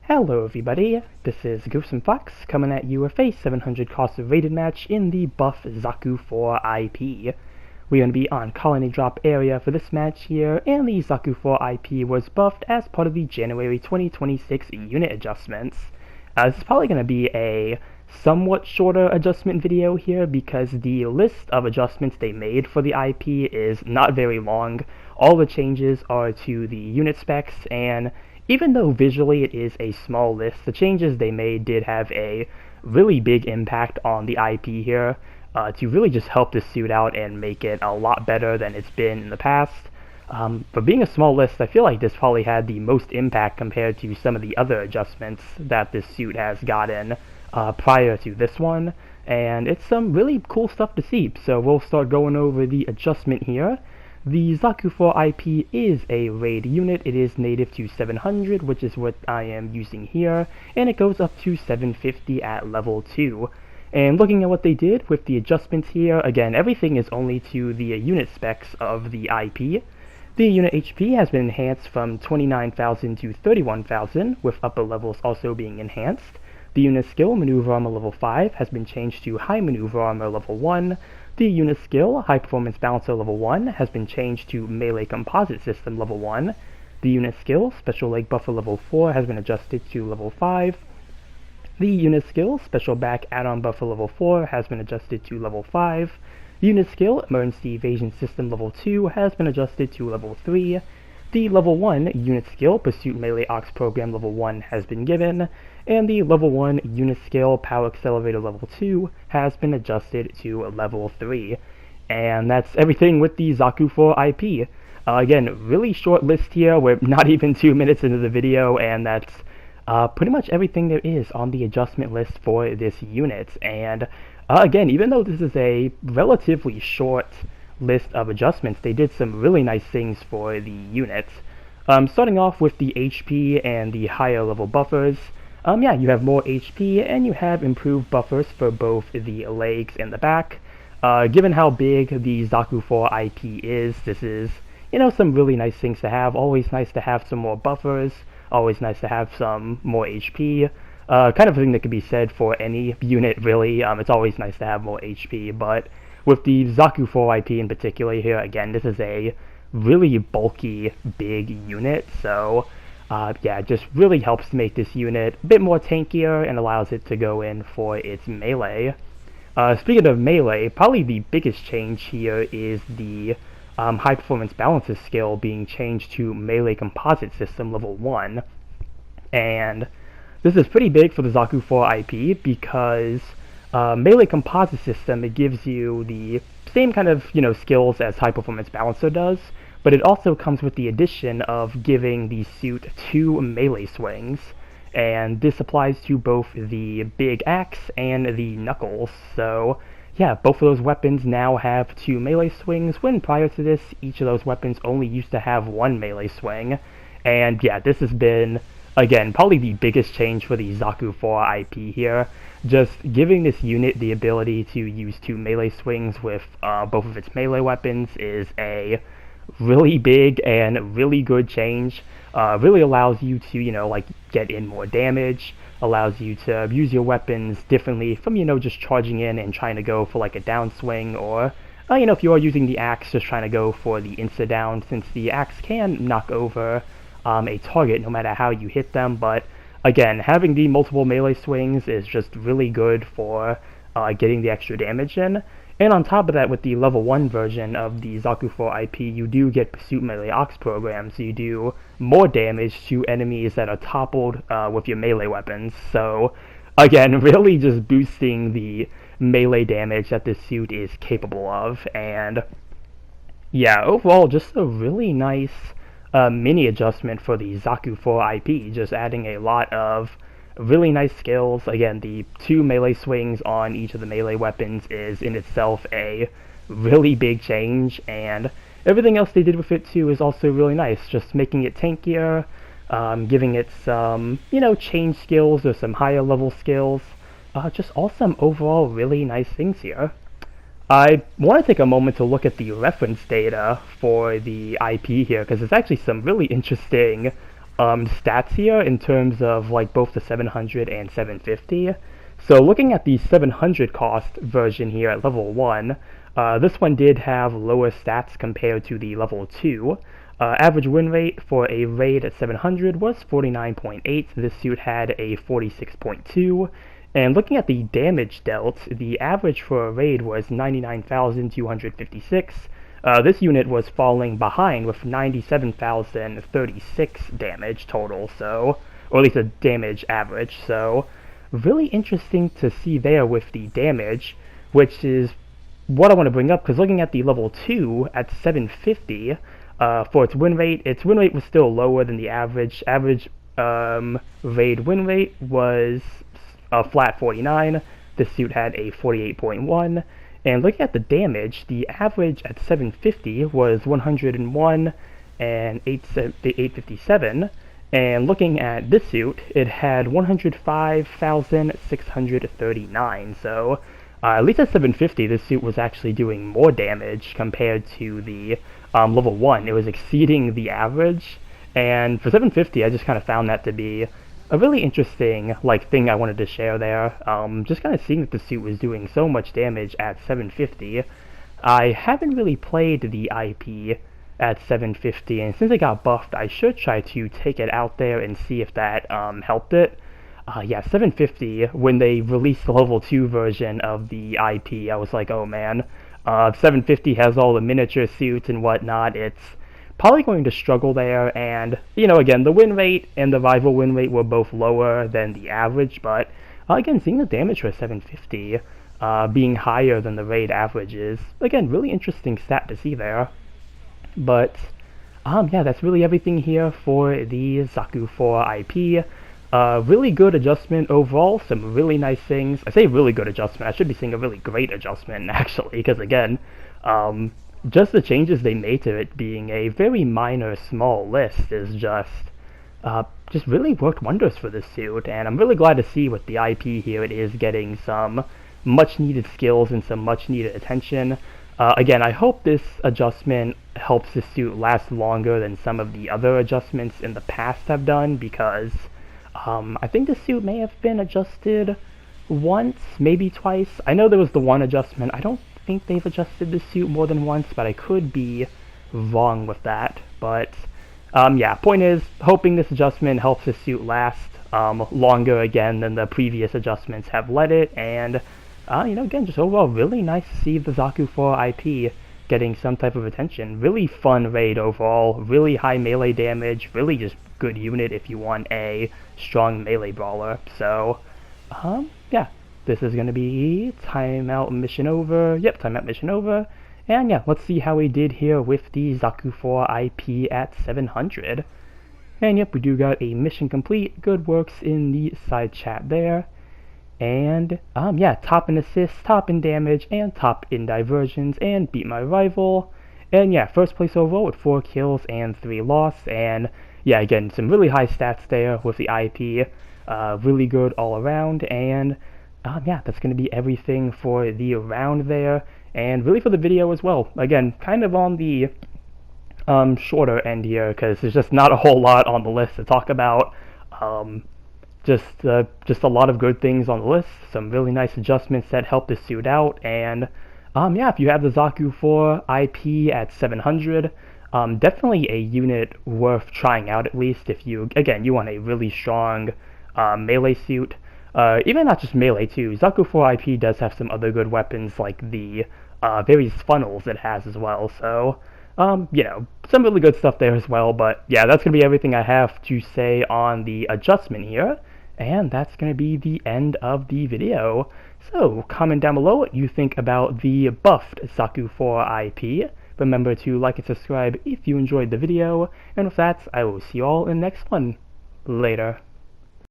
Hello everybody, this is Gruesome Fox coming at you with a 700 cost rated match in the buff Zaku IV IP. We're going to be on Colony Drop area for this match here, and the Zaku IV IP was buffed as part of the January 2026 unit adjustments. This is probably going to be a somewhat shorter adjustment video here because the list of adjustments they made for the IP is not very long. All the changes are to the unit specs, and even though visually it is a small list, the changes they made did have a really big impact on the IP here to really just help the suit out and make it a lot better than it's been in the past. For being a small list, I feel like this probably had the most impact compared to some of the other adjustments that this suit has gotten prior to this one, and it's some really cool stuff to see. So we'll start going over the adjustment here. The Zaku IV IP is a raid unit. It is native to 700, which is what I am using here, and it goes up to 750 at level 2. And looking at what they did with the adjustments here, again, everything is only to the unit specs of the IP. The unit HP has been enhanced from 29,000 to 31,000, with upper levels also being enhanced. The unit skill, Maneuver Armor level 5, has been changed to High Maneuver Armor level 1. The unit skill, High Performance Balancer level 1, has been changed to Melee Composite System level 1. The unit skill, Special Leg Buffer level 4, has been adjusted to level 5. The unit skill, Special Back Add-on Buffer level 4, has been adjusted to level 5. The unit skill, Emergency Evasion System level 2, has been adjusted to level 3. The level 1 unit skill, Pursuit Melee Aux program level 1, has been given, and the level 1 unit skill, Power Accelerator level 2, has been adjusted to level 3. And that's everything with the Zaku IV IP. Again, really short list here. We're not even 2 minutes into the video, and that's pretty much everything there is on the adjustment list for this unit. And again, even though this is a relatively short list of adjustments, they did some really nice things for the units. Starting off with the HP and the higher level buffers. Yeah, you have more HP and you have improved buffers for both the legs and the back. Given how big the Zaku IV IP is, this is, some really nice things to have. Always nice to have some more buffers. Always nice to have some more HP. Kind of a thing that could be said for any unit, really. It's always nice to have more HP, but with the Zaku IV IP in particular here, again, this is a really bulky, big unit, so yeah, it just really helps to make this unit a bit more tankier and allows it to go in for its melee. Speaking of melee, probably the biggest change here is the High Performance Balancer skill being changed to Melee Composite System level 1. And this is pretty big for the Zaku IV IP because Melee Composite System, it gives you the same kind of, skills as High Performance Balancer does, but it also comes with the addition of giving the suit 2 melee swings, and this applies to both the big axe and the knuckles. So yeah, both of those weapons now have 2 melee swings, when prior to this, each of those weapons only used to have 1 melee swing. And yeah, this has been, again, probably the biggest change for the Zaku IV IP here. Just giving this unit the ability to use 2 melee swings with both of its melee weapons is a really big and really good change. Really allows you to, get in more damage, allows you to use your weapons differently from, just charging in and trying to go for like a downswing, or, if you are using the axe, just trying to go for the insta-down, since the axe can knock over a target no matter how you hit them. But again, having the multiple melee swings is just really good for getting the extra damage in. And on top of that, with the level 1 version of the Zaku IV IP, you do get Pursuit Melee Aux program, so you do more damage to enemies that are toppled with your melee weapons. So again, really just boosting the melee damage that this suit is capable of. And yeah, overall, just a really nice mini adjustment for the Zaku IV IP, just adding a lot of really nice skills. Again, the 2 melee swings on each of the melee weapons is in itself a really big change, and everything else they did with it too is also really nice, just making it tankier, giving it some, change skills or some higher level skills. Just all some overall really nice things here. I want to take a moment to look at the reference data for the IP here, because it's actually some really interesting stats here in terms of like both the 700 and 750. So looking at the 700 cost version here at level 1, this one did have lower stats compared to the level 2. Average win rate for a raid at 700 was 49.8. This suit had a 46.2. And looking at the damage dealt, the average for a raid was 99,256. This unit was falling behind with 97,036 damage total, so, or at least a damage average, so really interesting to see there with the damage, which is what I want to bring up, because looking at the level 2 at 750, for its win rate was still lower than the average. Average raid win rate was a flat 49. This suit had a 48.1. And looking at the damage, the average at 750 was 101 and 857. And looking at this suit, it had 105,639. So at least at 750, this suit was actually doing more damage compared to the level 1. It was exceeding the average. And for 750, I just kind of found that to be a really interesting thing I wanted to share there. Just kind of seeing that the suit was doing so much damage at 750. I haven't really played the IP at 750, and since it got buffed, I should try to take it out there and see if that helped it. Yeah, 750, when they released the level 2 version of the IP, I was like, oh man, 750 has all the miniature suits and whatnot. It's probably going to struggle there, and, you know, again, the win rate and the rival win rate were both lower than the average, but, again, seeing the damage for 750 being higher than the raid average is, again, really interesting stat to see there. But, yeah, that's really everything here for the Zaku IV IP. Really good adjustment overall, some really nice things. I say really good adjustment, I should be saying a really great adjustment, actually, because, again, just the changes they made to it being a very minor, small list is just really worked wonders for this suit, and I'm really glad to see with the IP here it is getting some much-needed skills and some much-needed attention. Again, I hope this adjustment helps this suit last longer than some of the other adjustments in the past have done, because I think this suit may have been adjusted once, maybe twice. I know there was the one adjustment. I don't think they've adjusted the suit more than once, but I could be wrong with that. But yeah, point is, hoping this adjustment helps the suit last longer again than the previous adjustments have let it, and you know, again, just overall really nice to see the Zaku IV IP getting some type of attention. Really fun raid overall, really high melee damage, really just good unit if you want a strong melee brawler. So yeah, this is going to be timeout mission over. Yep, timeout mission over. And yeah, let's see how we did here with the Zaku IV IP at 700. And yep, we do got a mission complete. Good works in the side chat there. And yeah, top in assists, top in damage, and top in diversions, and beat my rival. And yeah, first place overall with 4 kills and 3 loss. And yeah, again, some really high stats there with the IP. Really good all around. And yeah, that's going to be everything for the round there, and really for the video as well. Again, kind of on the shorter end here, because there's just not a whole lot on the list to talk about. Just a lot of good things on the list, some really nice adjustments that help the suit out, and yeah, if you have the Zaku IV IP at 700, definitely a unit worth trying out, at least if you, again, you want a really strong melee suit. Even not just melee too, Zaku IV IP does have some other good weapons like the various funnels it has as well, so you know, some really good stuff there as well. But yeah, that's going to be everything I have to say on the adjustment here, and that's going to be the end of the video. So comment down below what you think about the buffed Zaku IV IP. Remember to like and subscribe if you enjoyed the video, and with that, I will see you all in the next one. Later.